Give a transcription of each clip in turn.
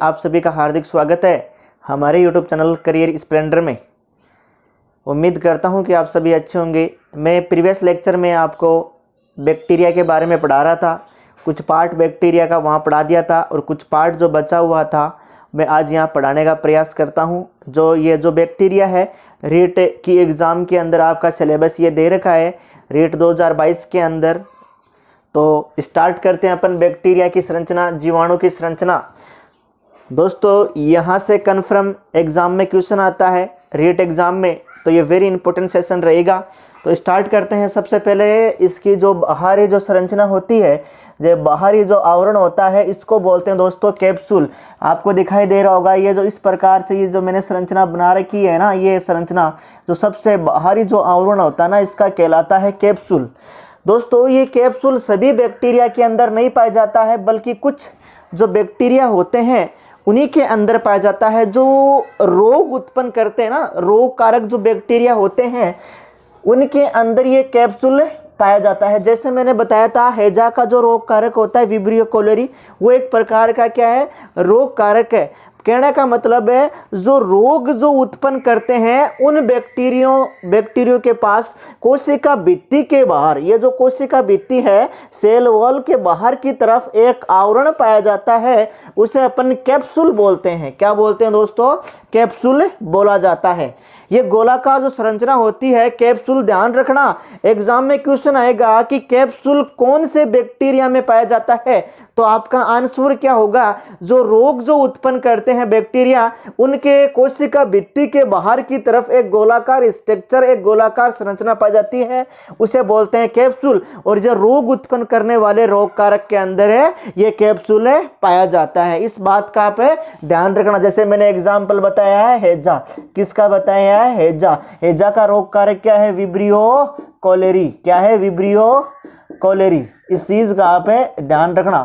आप सभी का हार्दिक स्वागत है हमारे यूट्यूब चैनल करियर स्प्लेंडर में। उम्मीद करता हूं कि आप सभी अच्छे होंगे। मैं प्रीवियस लेक्चर में आपको बैक्टीरिया के बारे में पढ़ा रहा था, कुछ पार्ट बैक्टीरिया का वहां पढ़ा दिया था और कुछ पार्ट जो बचा हुआ था मैं आज यहां पढ़ाने का प्रयास करता हूं। जो बैक्टीरिया है, रीट की एग्ज़ाम के अंदर आपका सिलेबस ये दे रखा है रीट 2022 के अंदर। तो स्टार्ट करते हैं अपन बैक्टीरिया की संरचना, जीवाणु की संरचना। दोस्तों यहाँ से कन्फर्म एग्ज़ाम में क्वेश्चन आता है रीट एग्ज़ाम में, तो ये वेरी इंपॉर्टेंट सेशन रहेगा। तो स्टार्ट करते हैं। सबसे पहले इसकी जो बाहरी जो संरचना होती है, जो बाहरी जो आवरण होता है, इसको बोलते हैं दोस्तों कैप्सूल। आपको दिखाई दे रहा होगा ये जो इस प्रकार से ये जो मैंने संरचना बना रखी है ना, ये संरचना जो सबसे बाहरी जो आवरण होता है ना, इसका कहलाता है कैप्सूल। दोस्तों ये कैप्सूल सभी बैक्टीरिया के अंदर नहीं पाया जाता है, बल्कि कुछ जो बैक्टीरिया होते हैं उन्हीं के अंदर पाया जाता है। जो रोग उत्पन्न करते हैं ना, रोग कारक जो बैक्टीरिया होते हैं उनके अंदर ये कैप्सूल पाया जाता है। जैसे मैंने बताया था हैजा का जो रोग कारक होता है विब्रियो कोलेरी, वो एक प्रकार का क्या है, रोग कारक है। कहने का मतलब है जो रोग जो उत्पन्न करते हैं उन बैक्टीरियो के पास कोशिका भित्ति के बाहर, ये जो कोशिका भित्ति है सेल वॉल के बाहर की तरफ एक आवरण पाया जाता है, उसे अपन कैप्सूल बोलते हैं। क्या बोलते हैं दोस्तों? कैप्सूल बोला जाता है। ये गोलाकार जो संरचना होती है कैप्सूल, ध्यान रखना एग्जाम में क्वेश्चन आएगा कि कैप्सूल कौन से बैक्टीरिया में पाया जाता है, तो आपका आंसर क्या होगा? जो रोग जो उत्पन्न करते हैं बैक्टीरिया, उनके कोशिका भित्ति के बाहर की तरफ एक गोलाकार स्ट्रक्चर, एक गोलाकार संरचना पाई जाती है, उसे बोलते हैं कैप्सूल। और जो रोग उत्पन्न करने वाले रोग कारक के अंदर है ये कैप्सूल पाया जाता है। इस बात का आप ध्यान रखना। जैसे मैंने एग्जाम्पल बताया है हैजा, किसका बताया है? हैजा। हैजा का रोग कारक क्या है? Vibrio cholerae. क्या है? Vibrio cholerae. इस चीज का आप ध्यान रखना।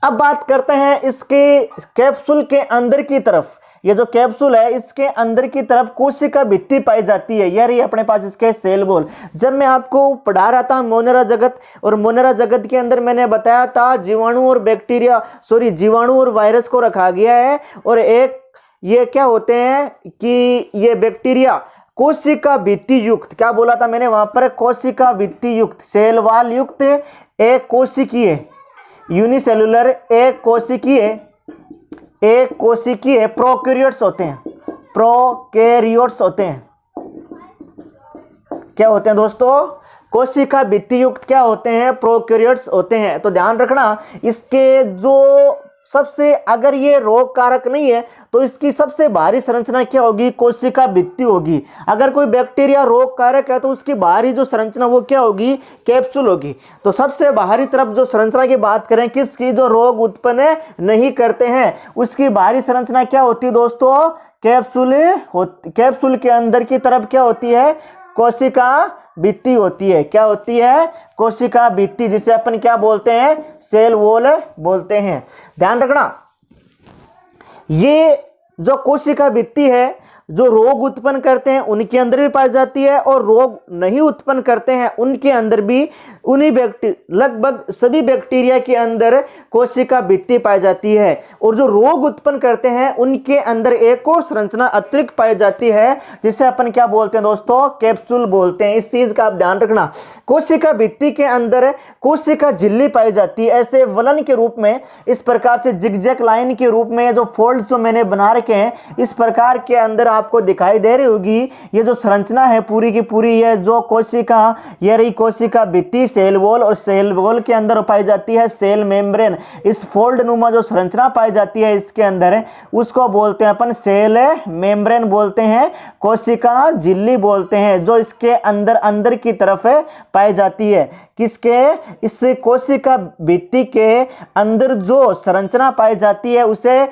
अब बात करते हैं इसके कैप्सूल के अंदर की तरफ। ये जो कैप्सूल है इसके अंदर की तरफ कोशिका भित्ति पाई जाती है। यार ये अपने पास इसके सेल वॉल। जब मैं आपको पढ़ा रहा था मोनेरा जगत, और मोनेरा जगत के अंदर मैंने बताया था जीवाणु और बैक्टीरिया, जीवाणु और वायरस को रखा गया है, और एक ये क्या होते हैं कि ये बैक्टीरिया कोशिका भित्ति युक्त, क्या बोला था मैंने वहां पर? कोशिका भित्ति युक्त, सेल वॉल युक्त एक कोशिकीय, यूनिसेलुलर एक कोशिकीय प्रोकैरियोट्स होते हैं। प्रोकैरियोट्स होते हैं। क्या होते हैं दोस्तों? कोशिका भित्ति युक्त क्या होते हैं? प्रोकैरियोट्स होते हैं। तो ध्यान रखना इसके जो सबसे, अगर ये रोग कारक नहीं है तो इसकी सबसे बाहरी संरचना क्या होगी? कोशिका भित्ति होगी। अगर कोई बैक्टीरिया रोग कारक है तो उसकी बाहरी जो संरचना वो क्या होगी? कैप्सूल होगी। तो सबसे बाहरी तरफ जो संरचना की बात करें किसकी, जो रोग उत्पन्न नहीं करते हैं, उसकी बाहरी संरचना क्या होती है दोस्तों? कैप्सूल। कैप्सूल के अंदर की तरफ क्या होती है? कोशिका भित्ति होती है। क्या होती है? कोशिका भित्ति, जिसे अपन क्या बोलते हैं? सेल वॉल बोलते हैं। ध्यान रखना ये जो कोशिका भित्ति है जो रोग उत्पन्न करते हैं उनके अंदर भी पाई जाती है, और रोग नहीं उत्पन्न करते हैं उनके अंदर भी, उन्हीं लगभग सभी बैक्टीरिया के अंदर कोशिका भित्ति पाई जाती है। और जो रोग उत्पन्न करते हैं उनके अंदर एक और संरचना अतिरिक्त पाई जाती है, जिसे अपन क्या बोलते हैं दोस्तों? कैप्सूल बोलते हैं। इस चीज का आप ध्यान रखना। कोशिका भित्ति के अंदर कोशिका झिल्ली पाई जाती है, ऐसे वलन के रूप में, इस प्रकार से जिगजैग लाइन के रूप में जो फोल्ड्स जो मैंने बना रखे हैं, इस प्रकार के अंदर आपको दिखाई दे रही होगी। ये जो संरचना है पूरी की पूरी, ये जो कोशिका, ये रही कोशिका भित्ति, सेल वॉल, और सेल वॉल के अंदर पाई जाती है सेल मेम्ब्रेन। इस फोल्ड नुमा जो संरचना पाई जाती है इसके अंदर, उसको बोलते हैं अपन सेल मेम्ब्रेन बोलते हैं, कोशिका झिल्ली बोलते हैं, जो इसके अंदर की तरफ पाई जाती है। किसके? इस कोशिका भित्ति के अंदर जो संरचना पाई जाती है उसे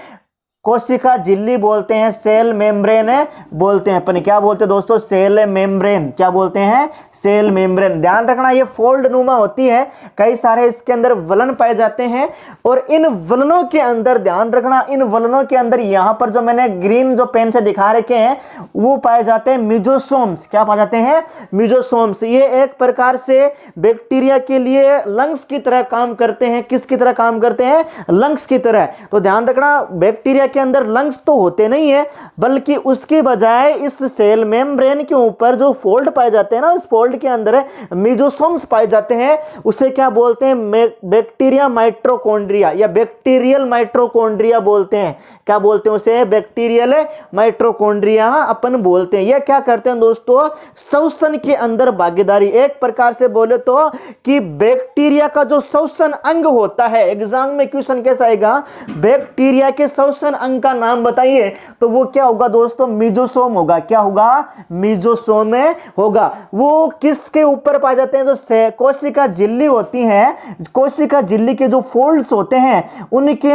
कोशिका झिल्ली बोलते हैं, सेल मेम्ब्रेन बोलते हैं अपन। क्या बोलते हैं दोस्तों? Cell membrane. क्या बोलते हैं? Cell membrane. ध्यान रखना ये फोल्ड नुमा होती है, कई सारे इसके अंदर वलन पाए जाते हैं और इन वलनों के अंदर ध्यान रखना, इन वलनों के अंदर यहां पर जो मैंने ग्रीन जो पेन से दिखा रखे हैं वो पाए जाते हैं मिजोसोम्स। क्या पाए जाते हैं? मिजोसोम्स। ये एक प्रकार से बैक्टीरिया के लिए लंग्स की तरह काम करते हैं। किसकी तरह काम करते हैं? लंग्स की तरह। तो ध्यान रखना बैक्टीरिया के अंदर लंग्स तो होते नहीं है, बल्कि उसकी बजाय इस सेल मेम्ब्रेन के ऊपर जो फोल्ड पाए जाते हैं ना, इस फोल्ड के अंदर मिजोसोम्स पाए जाते हैं। उसे क्या बोलते हैं? बैक्टीरिया माइटोकॉन्ड्रिया या बैक्टीरियल माइटोकॉन्ड्रिया बोलते हैं। क्या बोलते हैं उसे? बैक्टीरियल माइटोकॉन्ड्रिया अपन बोलते हैं। ये क्या करते हैं दोस्तों? श्वसन के अंदर भागीदारी। एक प्रकार से बोले तो कि बैक्टीरिया का जो श्वसन अंग होता है, एग्जाम में क्वेश्चन कैसा आएगा? बैक्टीरिया के श्वसन अंग का नाम बताइए, तो वो क्या होगा दोस्तों? मिजोसोम होगा। क्या होगा? मिजोसोम होगा। वो किसके ऊपर पाए जाते हैं? जो कोशिका झिल्ली होती है, कोशिका झिल्ली के जो फोल्ड्स होते हैं उनके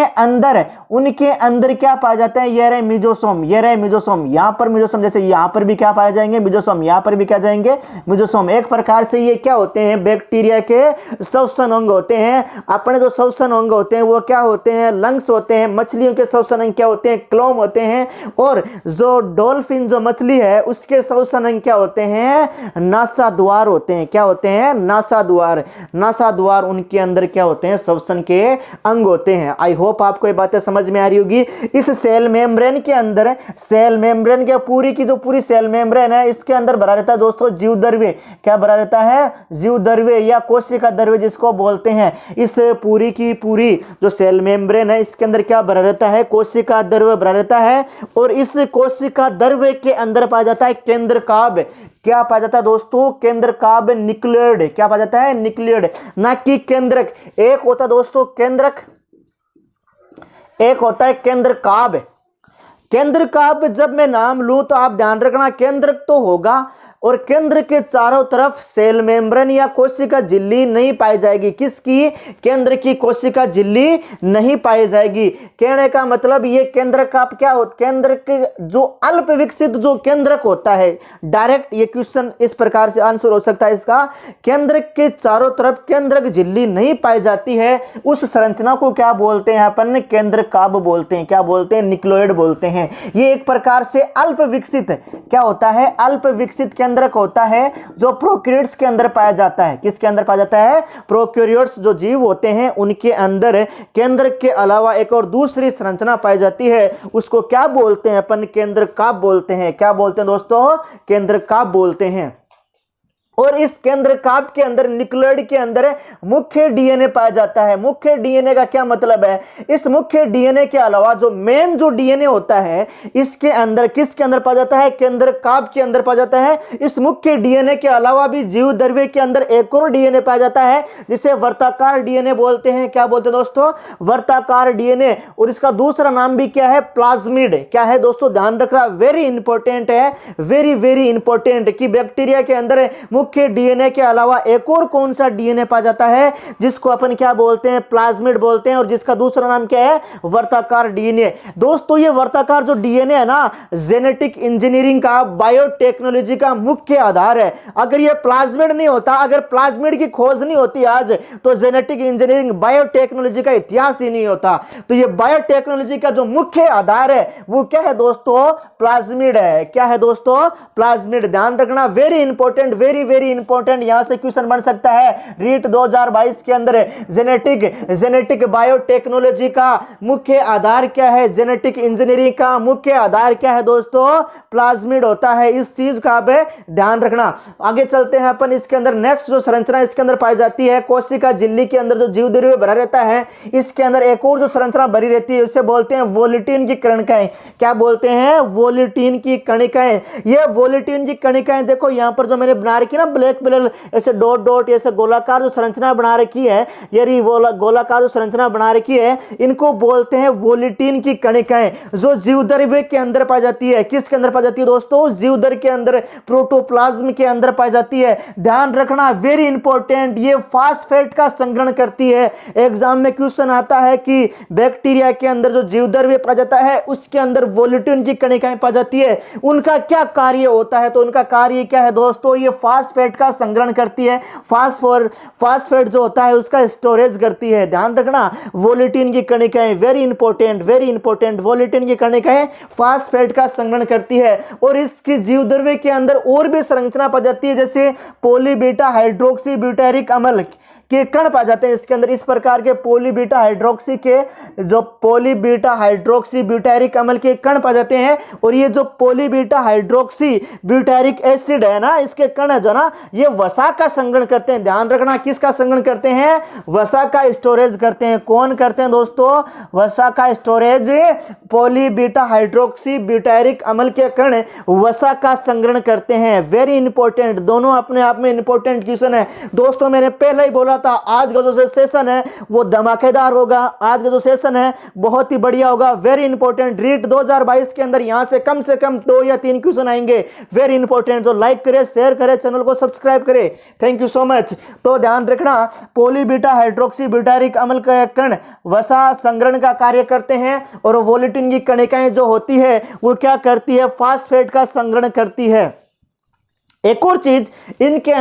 अंदर क्या पाया जाता है? ये रहे मिजोसोम, ये रहे मिजोसोम। यहां पर मिजोसोम, जैसे यहां पर भी क्या पाए जाएंगे? मिजोसोम। यहां पर भी क्या जाएंगे? मिजोसोम। एक प्रकार से ये क्या होते हैं? बैक्टीरिया के श्वसन अंग होते हैं। अपने जो श्वसन अंग होते हैं वो क्या होते हैं? लंग्स होते हैं। मछलियों के श्वसन अंग क्या होते हैं? क्लोम होते हैं। और जो डॉल्फिन जो मछली है उसके श्वसन अंग क्या होते हैं? नासाद्वार होते हैं। क्या होते हैं? नासाद्वार। नासाद्वार उनके अंदर क्या होते हैं? श्वसन के अंग होते हैं। आई होप आपको ये बातें समझ में आ रही होगी। इस सेल मेम्ब्रेन के अंदर, सेल मेम्ब्रेन के पूरी की जो पूरी सेल मेम्ब्रेन है इसके अंदर भरा रहता है दोस्तों जीवद्रव्य। क्या भरा रहता है? जीवद्रव्य या कोशिका द्रव्य जिसको बोलते हैं। इस पूरी की पूरी जो सेल मेम्ब्रेन है इसके अंदर क्या भरा रहता है? कोशिका द्रव्य भरा रहता है। और इस कोशिका द्रव्य के अंदर पाया जाता है केंद्रकाभ। क्या पाया जाता है दोस्तों? केंद्रकाभ, न्यूक्लियड। क्या पाया जाता है? न्यूक्लियड, ना कि केंद्रक। एक होता है दोस्तों केंद्रक, एक होता है केंद्रकाभ। केंद्रकाभ जब मैं नाम लूं तो आप ध्यान रखना केंद्रक तो होगा और केंद्र के चारों तरफ सेल मेम्ब्रेन या कोशिका झिल्ली नहीं पाई जाएगी। किसकी? केंद्र की कोशिका झिल्ली नहीं पाई जाएगी। कहने का मतलब ये केंद्रकाभ क्या होता? केंद्र के जो अल्प विकसित जो केंद्रक होता है, डायरेक्ट ये क्वेश्चन इस प्रकार से आंसर हो सकता है इसका। केंद्र के चारों तरफ केंद्रक झिल्ली नहीं पाई जाती है, उस संरचना को क्या बोलते हैं अपन? केंद्रकाभ बोलते हैं। क्या बोलते हैं? न्यूक्लियड बोलते हैं। ये एक प्रकार से अल्प विकसित क्या होता है? अल्प विकसित केंद्रक होता है जो प्रोकैरियोट्स के अंदर पाया जाता है। किसके अंदर पाया जाता है? प्रोकैरियोट्स जो जीव होते हैं उनके अंदर केंद्रक के अलावा एक और दूसरी संरचना पाई जाती है, उसको क्या बोलते हैं अपन? केंद्रकाभ बोलते हैं। क्या बोलते हैं दोस्तों? केंद्रकाभ बोलते हैं। और इस केंद्रकाभ के अंदर, न्यूक्लियड के अंदर मुख्य डीएनए पाया जाता है। मुख्य डीएनए का क्या मतलब है? इस मुख्य डीएनए के अलावा जो मेन जो डीएनए होता है इसके अंदर किसके अंदर पाया जाता है? केंद्रकाभ के अंदर पाया जाता है। इस मुख्य डीएनए के अलावा भी जीव द्रव्य के अंदर एक और डीएनए पाया जाता है जिसे वर्ताकार डीएनए बोलते हैं। क्या बोलते हैं दोस्तों? वर्ताकार डीएनए। और इसका दूसरा नाम भी क्या है? प्लाज्मिड। क्या है दोस्तों? ध्यान रखना, वेरी इंपॉर्टेंट है, वेरी वेरी इंपॉर्टेंट कि बैक्टीरिया के अंदर मुख्य डीएनए के अलावा एक और कौन सा डीएनए पाया जाता है जिसको अपन क्या बोलते हैं? प्लाज्मिड बोलते हैं। और जिसका दूसरा नाम क्या है? वर्ताकार डीएनए। दोस्तों ये वर्ताकार जो डीएनए है ना, जेनेटिक इंजीनियरिंग का, बायोटेक्नोलॉजी का मुख्य आधार है। अगर ये प्लाज्मिड नहीं होता, अगर प्लाज्मिड की खोज नहीं होती आज, तो जेनेटिक इंजीनियरिंग, बायोटेक्नोलॉजी का इतिहास ही नहीं होता। तो ये बायोटेक्नोलॉजी का जो मुख्य आधार है वो क्या है दोस्तों? प्लाज्मिड है। क्या है दोस्तों? प्लाज्मिड। ध्यान रखना, very important, very very important. यहां से क्वेश्चन बन सकता है रीट 2022 के अंदर। जेनेटिक बायोटेक्नोलॉजी का मुख्य आधार क्या है? जेनेटिक इंजीनियरिंग का मुख्य आधार क्या है दोस्तों? प्लाज्मिड होता है। इस चीज का आप ध्यान रखना। आगे चलते हैं अपन। इसके अंदर नेक्स्ट जो संरचना इसके अंदर पाई जाती है, कोशिका झिल्ली के अंदर जो जीवद्रव्य भरा रहता है इसके अंदर एक और जो संरचना भरी रहती है उसे बोलते हैं वोलेटिन की कणिकाएं। क्या बोलते हैं? वोलेटिन की कणिकाएं। ये वोलेटिन की कणिकाएं देखो यहां पर जो मैंने बना रखी ना ब्लैक कलर ऐसे डॉट डॉट ऐसे गोलाकार जो संरचना बना रखी है, ये गोलाकार जो संरचना बना रखी है, इनको बोलते हैं वोलेटिन की कणिकाएं, जो जीवद्रव्य के अंदर पाई जाती है। किसके अंदर पाई जाती है दोस्तों? जीवद्रव्य के अंदर, प्रोटोप्लाज्म के अंदर पाई जाती है। ध्यान रखना, वेरी इंपॉर्टेंट, ये फास्फेट का संग्रहण करती है। एग्जाम में क्वेश्चन आता है कि बैक्टीरिया के अंदर जो जीवद्रव्य पाया जाता है उसके अंदर वोलेटिन की कणिकाएं पाई जाती है, उनका क्या कार्य होता है? तो उनका कार्य क्या है दोस्तों? ये फास्फेट का संग्रहण करती है, फास्फेट जो होता है उसका स्टोरेज करती है। ध्यान रखना, वोलेटिन की कणिकाएं, वेरी इंपॉर्टेंट, वोलेटिन की कणिकाएं फास्फेट का संग्रहण करती है। और इसकी जीवद्रव्य के अंदर और भी संरचना पाई जाती है, जैसे पॉलीबीटा हाइड्रोक्सी ब्यूटेरिक अम्ल के कण पाए जाते हैं इसके अंदर। इस प्रकार के पॉलीबीटा हाइड्रोक्सी ब्यूटेरिक अम्ल के कण पाए जाते हैं। और ये जो पॉलीबीटा हाइड्रोक्सी ब्यूटेरिक एसिड है ना, इसके कण है जो ना, ये वसा का संग्रहण करते हैं। ध्यान रखना, किसका संग्रहण करते हैं? वसा का स्टोरेज करते हैं। कौन करते हैं दोस्तों? वसा का स्टोरेज पॉलीबीटा हाइड्रोक्सी ब्यूटेरिक अम्ल के कण वसा का संग्रहण करते हैं। वेरी इंपॉर्टेंट, दोनों अपने आप में इंपॉर्टेंट क्वेश्चन है दोस्तों। मैंने पहले ही बोला था आज का जो सेशन है वो धमाकेदार होगा, आज का जो सेशन है बहुत ही बढ़िया होगा। वेरी इंपॉर्टेंट, रीट 2022 के अंदर यहां से कम 2 या 3 क्वेश्चन आएंगे। वेरी इंपॉर्टेंट, तो लाइक करें, शेयर करें, चैनल को सब्सक्राइब करें। Thank you so much. तो ध्यान रखना, पॉलीबीटा हाइड्रोक्सी ब्यूटेरिक अम्ल का कण वसा संग्रहण का कार्य करते हैं, और वोलेटिन की कणिकाएं जो होती है वो क्या करती है? फास्फेट का संग्रहण करती है। एक और चीज, इनके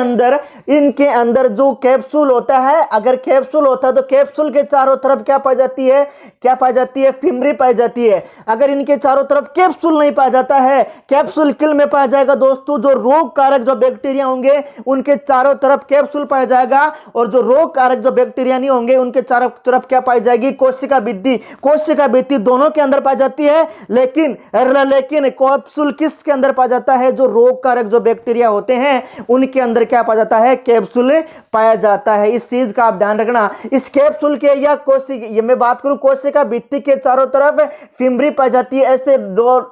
अंदर जो कैप्सूल होता है, अगर कैप्सूल होता है तो कैप्सूल के चारों तरफ क्या पाई जाती है? क्या पाई जाती है? फिमरी पाई जाती है। अगर इनके चारों तरफ कैप्सूल नहीं पाया जाता है, कैप्सूल किल में पाया जाएगा दोस्तों। जो रोग कारक जो बैक्टीरिया होंगे उनके चारों तरफ कैप्सूल पाया जाएगा, और जो रोग कारक जो बैक्टीरिया नहीं होंगे उनके चारों तरफ क्या पाई जाएगी? कोशिका भित्ति दोनों के अंदर पाई जाती है। लेकिन कैप्सूल किसके अंदर पाया जाता है? जो रोग कारक जो बैक्टीरिया होते हैं उनके अंदर क्या पाया जाता है? कैप्सूल पाया जाता है। इस चीज का आप ध्यान रखना। इस कैप्सूल के या ये मैं बात करूं, कोशिका भित्ति के चारों तरफ फिमरी पाई जाती है,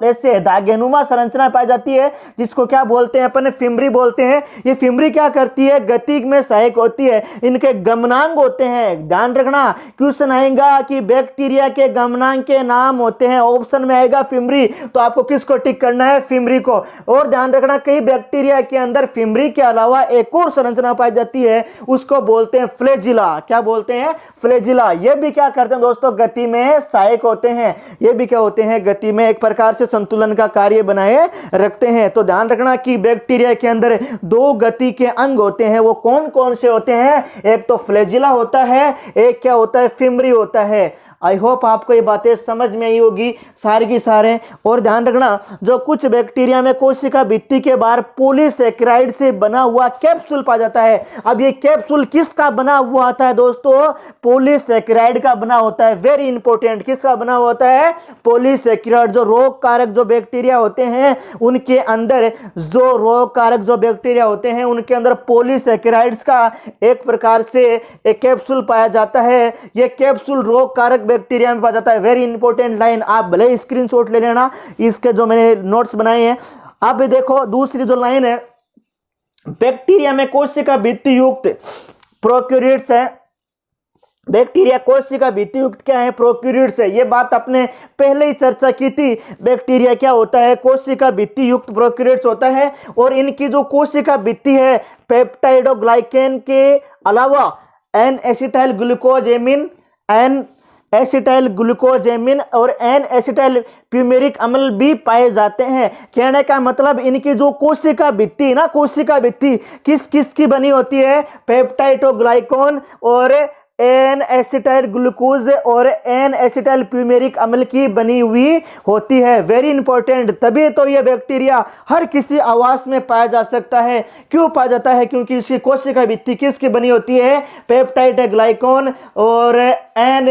ऐसे धागेनुमा संरचना पाई जाती है, जिसको क्या बोलते हैं? अपन फिमरी बोलते हैं। ये फिमरी क्या करती है? गति में सहायक होती है। इनके गमनांग होते हैं। ध्यान रखना, क्वेश्चन आएगा कि बैक्टीरिया के गमनांग के नाम होते हैं, ऑप्शन में आएगा फिमरी, तो आपको किसको टिक करना है? फिमरी को। और ध्यान रखना, कई बैक्टीरिया के अंदर फिमरी के अलावा एक और संरचना पाई जाती है, उसको बोलते हैं फ्लैजिला। क्या बोलते हैं? फ्लैजिला। ये भी क्या करते हैं दोस्तों? गति में सहायक होते हैं। ये भी क्या होते हैं? गति में एक प्रकार से संतुलन का कार्य बनाए रखते हैं। तो ध्यान रखना कि बैक्टीरिया के अंदर 2 गति के अंग होते हैं। वो कौन कौन से होते हैं? एक तो फ्लैजिला होता है, एक क्या होता है? फिमरी होता है। आई होप आपको ये बातें समझ में आई होगी सारे की सारे। और ध्यान रखना, जो कुछ बैक्टीरिया में कोशिका भित्ति के बाहर पॉलीसेकेराइड से बना हुआ कैप्सूल पाया जाता है। अब ये कैप्सूल किसका बना हुआ होता है दोस्तों? पॉलीसेकेराइड का बना होता है। वेरी इंपॉर्टेंट, किसका बना हुआ होता है? पॉलीसेकेराइड। जो रोग कारक जो बैक्टीरिया होते हैं उनके अंदर पॉलीसेकेराइड्स का एक प्रकार से एक कैप्सूल पाया जाता है। यह कैप्सूल रोग कारक बैक्टीरिया में पाया जाता है। वेरी इंपॉर्टेंट लाइन, आप भले स्क्रीनशॉट ले लेना इसके जो मैंने नोट्स बनाए हैं। अब देखो दूसरी जो लाइन है, बैक्टीरिया में कोशिका भित्ति युक्त प्रोकैरियोट्स है। बैक्टीरिया कोशिका भित्ति युक्त क्या है? प्रोकैरियोट्स है। ये बात आपने पहले ही चर्चा की थी। बैक्टीरिया क्या होता है? कोशिका भित्ति युक्त प्रोकैरियोट्स होता है। और इनकी जो कोशिका भित्ति है, पेप्टाइडोग्लाइकेन के अलावा एन एसिटाइल ग्लूकोजेमिन और एन एसिटाइल प्यूमेरिक अम्ल भी पाए जाते हैं। कहने का मतलब इनकी जो कोशिका भित्ति ना, कोशिका भित्ति किस किस की बनी होती है? पेप्टाइडोग्लाइकॉन और एन एसिटाइल ग्लूकोज और एन एसिटाइल प्यूमेरिक अम्ल की बनी हुई होती है। वेरी इंपॉर्टेंट, तभी तो ये बैक्टीरिया हर किसी आवास में पाया जा सकता है। क्यों पाया जाता है? क्योंकि इसकी कोशिका भित्ति किसकी बनी होती है? पेप्टाइड ग्लाइकॉन और एन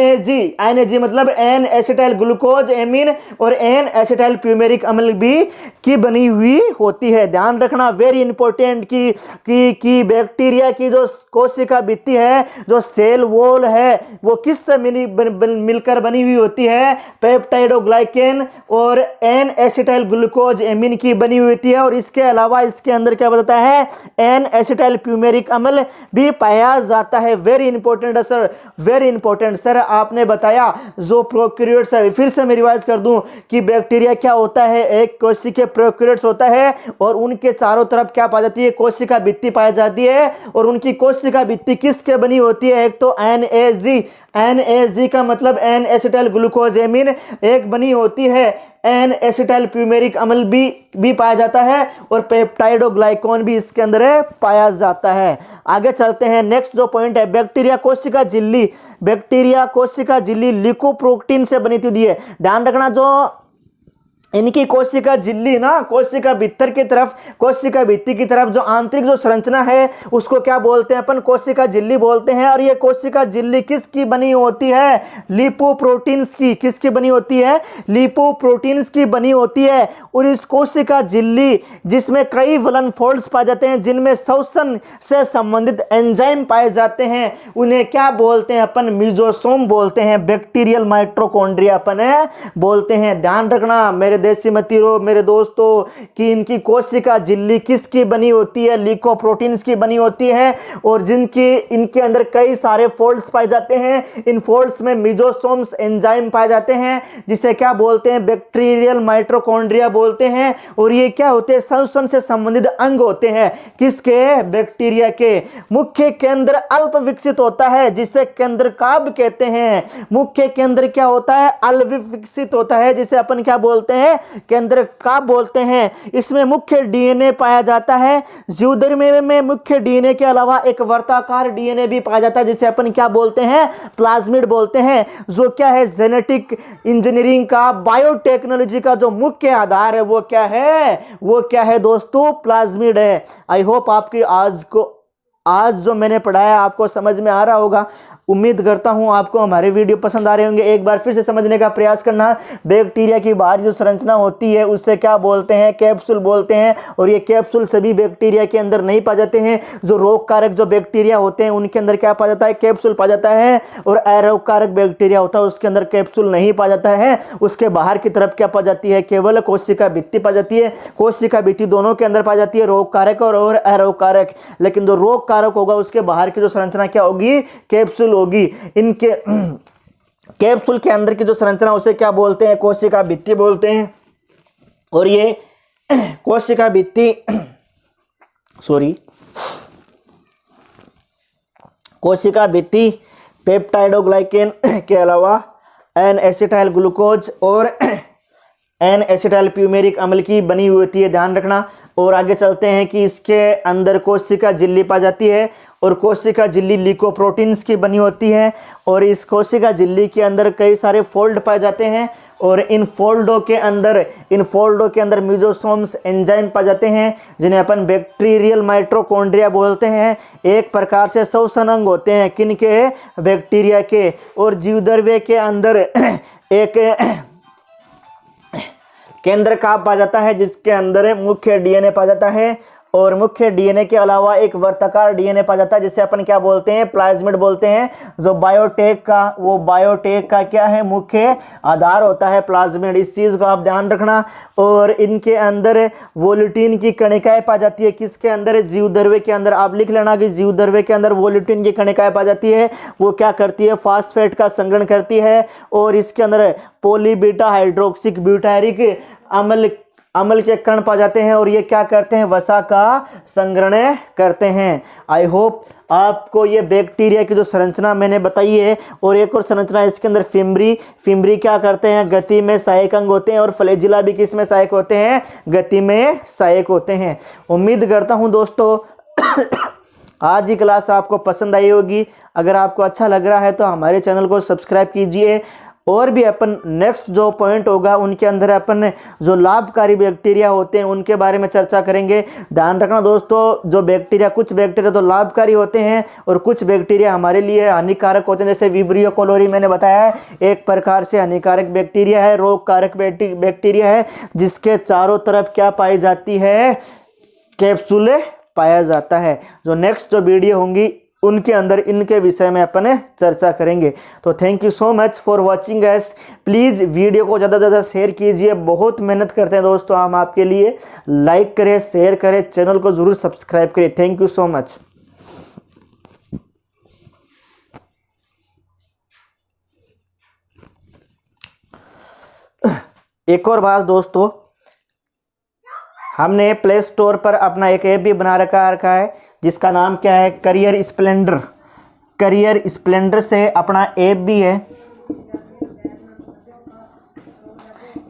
मतलब एन एसिटाइल ग्लूकोज एमीन और एन एसिटाइल प्यूमेरिक अम्ल भी की बनी हुई होती है। ध्यान रखना, वेरी इंपॉर्टेंट कि बैक्टीरिया की जो कोशिका भित्ति है, जो सेल वॉल है वो किससे मिलकर बनी हुई होती है? पेप्टाइडोग्लाइकेन और एन एसिटाइल ग्लूकोज एमीन की बनी हुई होती है। और इसके अलावा इसके अंदर क्या बताता है? एन एसिटाइल प्यूमेरिक अम्ल भी पाया जाता है। वेरी इंपॉर्टेंट है सर, वेरी इंपॉर्टेंट सर। आपने बताया जो प्रोकैरियोट्स है, फिर से मैं रिवाइज कर दूं कि बैक्टीरिया क्या होता है? एक कोशिका प्रोकैरियोट्स होता है और उनके चारों तरफ क्या पाई जाती है? कोशिका भित्ति पाई जाती है। और उनकी कोशिका भित्ति किसके बनी होती है? एक तो NAG, NAG का मतलब एन एसिटाइल ग्लूकोज एमीन, एक बनी होती है एन एसिटाइल प्यूमेरिक अम्ल भी पाया जाता है और पेप्टाइडोग्लाइकॉन भी इसके अंदर पाया जाता है। आगे चलते हैं। नेक्स्ट जो पॉइंट है, बैक्टीरिया कोशिका झिल्ली, बैक्टीरिया कोशिका झिल्ली लिकोप्रोटीन से बनी होती है। ध्यान रखना, जो इनकी कोशिका झिल्ली ना, कोशिका भीतर की तरफ, कोशिका भित्ति की तरफ जो आंतरिक जो संरचना है उसको क्या बोलते हैं अपन? कोशिका झिल्ली बोलते हैं। और ये कोशिका झिल्ली किसकी बनी होती है? लिपोप्रोटीन्स की। किसकी बनी होती है? लिपोप्रोटीन्स की बनी होती है। और इस कोशिका झिल्ली जिसमें कई वलन फोल्ड्स पाए जाते हैं, जिनमें श्वसन से संबंधित एंजाइम पाए जाते हैं, उन्हें क्या बोलते हैं अपन? मिजोसोम बोलते हैं। बैक्टीरियल माइटोकॉन्ड्रिया अपन बोलते हैं। ध्यान रखना मेरे देसी मतीरो, मेरे दोस्तों, कि इनकी कोशिका झिल्ली किसकी बनी होती है? लिकोप्रोटीन्स की बनी होती है। और जिनकी इनके अंदर कई सारे फोल्ड्स पाए जाते हैं, इन फोल्ड्स में मिजोसोम्स एंजाइम पाए जाते हैं, जिसे क्या बोलते हैं? बैक्टीरियल माइटोकॉन्ड्रिया बोलते हैं। और ये क्या होते हैं? श्वसन से संबंधित अंग होते हैं। किसके? बैक्टीरिया के। मुख्य केंद्र अल्प विकसित होता है, जिसे केंद्र काब कहते हैं। मुख्य केंद्र क्या होता है? अल्प विकसित होता है, जिसे अपन क्या बोलते हैं? केंद्र काब बोलते हैं। इसमें मुख्य डीएनए पाया जाता है। जीवधर्मी में मुख्य डीएनए के अलावा एक वर्ताकार डीएनए भी पाया जाता है, जिसे अपन क्या बोलते हैं? प्लाज्मिड बोलते हैं। जो क्या है? जेनेटिक इंजीनियरिंग का, बायोटेक्नोलॉजी का जो मुख्य आधार है वो क्या है? वो क्या है दोस्तों? प्लाज्मिड है। आई होप आपकी आज जो मैंने पढ़ाया आपको समझ में आ रहा होगा। उम्मीद करता हूं आपको हमारे वीडियो पसंद आ रहे होंगे। एक बार फिर से समझने का प्रयास करना। बैक्टीरिया की बाहरी जो संरचना होती है उससे क्या बोलते हैं? कैप्सूल बोलते हैं। और ये कैप्सूल सभी बैक्टीरिया के अंदर नहीं पाए जाते हैं। जो रोग कारक जो बैक्टीरिया होते हैं उनके अंदर क्या पाया जाता है? कैप्सूल पाया जाता है। और अरोग कारक बैक्टीरिया होता है उसके अंदर कैप्सूल नहीं पाया जाता है। उसके बाहर की तरफ क्या पाई जाती है? केवल कोशिका भित्ति पाई जाती है। कोशिका भित्ति दोनों के अंदर पाई जाती है, रोग कारक और अरोग कारक। लेकिन जो रोग कारक होगा उसके बाहर की जो संरचना क्या होगी? कैप्सूल होगी। इनके कैप्सूल के अंदर की जो संरचना उसे क्या बोलते हैं? कोशिका भित्ति बोलते हैं। और ये कोशिका भित्ति कोशिका भित्ति पेप्टाइडोग्लाइकेन के अलावा एन एसिटाइल ग्लूकोज और एन एसिटाइल प्यूमेरिक अम्ल की बनी हुई होती है। ध्यान रखना। और आगे चलते हैं कि इसके अंदर कोशिका झिल्ली पाई जाती है और कोशिका झिल्ली लिकोप्रोटीन्स की बनी होती है। और इस कोशिका झिल्ली के अंदर कई सारे फोल्ड पाए जाते हैं और इन फोल्डों के अंदर मिजोसोम्स एंजाइम पाए जाते हैं, जिन्हें अपन बैक्टीरियल माइटोकॉन्ड्रिया बोलते हैं। एक प्रकार से श्वसन अंग होते हैं। किनके? बैक्टीरिया के। और जीवद्रव्य के अंदर एक केंद्र काब पाया जाता है, जिसके अंदर मुख्य डीएनए पाया जाता है। और मुख्य डीएनए के अलावा एक वर्ताकार डीएनए पाया जाता है, जिसे अपन क्या बोलते हैं? प्लाज्मिड बोलते हैं। जो बायोटेक का क्या है? मुख्य आधार होता है प्लाज्मिड। इस चीज को आप ध्यान रखना। और इनके अंदर वोल्यूटिन की कणिकाएं पाई जाती है। किसके अंदर? जीवद्रव्य के अंदर। आप लिख लेना कि जीवद्रव्य के अंदर वोल्यूटिन की कणिकाएं पाई जाती है। वो क्या करती है? फास्फेट का संग्रहण करती है। और इसके अंदर पॉलीबीटा हाइड्रोक्सिक ब्यूटायरिक अम्ल के कण पाए जाते हैं। और ये क्या करते हैं? वसा का संग्रहण करते हैं। आई होप आपको ये बैक्टीरिया की जो संरचना मैंने बताई है। और एक और संरचना इसके अंदर फिम्बरी क्या करते हैं? गति में सहायक अंग होते हैं। और फ्लैजिला भी किस में सहायक होते हैं? गति में सहायक होते हैं। उम्मीद करता हूं दोस्तों आज की क्लास आपको पसंद आई होगी। अगर आपको अच्छा लग रहा है तो हमारे चैनल को सब्सक्राइब कीजिए। और भी अपन नेक्स्ट जो पॉइंट होगा उनके अंदर अपन जो लाभकारी बैक्टीरिया होते हैं उनके बारे में चर्चा करेंगे। ध्यान रखना दोस्तों, जो बैक्टीरिया, कुछ बैक्टीरिया तो लाभकारी होते हैं और कुछ बैक्टीरिया हमारे लिए हानिकारक होते हैं। जैसे विब्रियो कोलोरी मैंने बताया है, एक प्रकार से हानिकारक बैक्टीरिया है, रोग कारक बैक्टीरिया है, जिसके चारों तरफ क्या पाई जाती है? कैप्सूल पाया जाता है। जो नेक्स्ट जो वीडियो होंगी उनके अंदर इनके विषय में अपन चर्चा करेंगे। तो thank you so much for watching gas. Please video को ज़्यादा से ज़्यादा शेयर कीजिए, बहुत मेहनत करते हैं दोस्तों हम आपके लिए। लाइक करें, शेयर करें, चैनल को ज़रूर सब्सक्राइब करें। Thank you so much. एक और बात दोस्तों, हमने प्ले स्टोर पर अपना एक ऐप भी बना रखा है जिसका नाम क्या है, करियर स्प्लेंडर। करियर स्प्लेंडर से अपना ऐप भी है,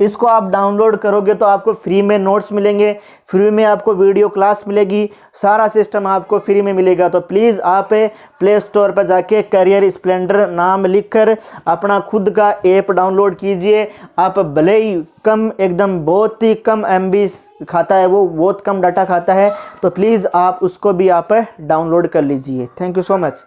इसको आप डाउनलोड करोगे तो आपको फ्री में नोट्स मिलेंगे, फ्री में आपको वीडियो क्लास मिलेगी, सारा सिस्टम आपको फ्री में मिलेगा। तो प्लीज़ आप प्ले स्टोर पर जाके करियर स्प्लेंडर नाम लिखकर अपना खुद का ऐप डाउनलोड कीजिए। आप भले ही कम, एकदम बहुत ही कम MB खाता है, वो बहुत कम डाटा खाता है, तो प्लीज़ आप उसको भी आप डाउनलोड कर लीजिए। Thank you so much.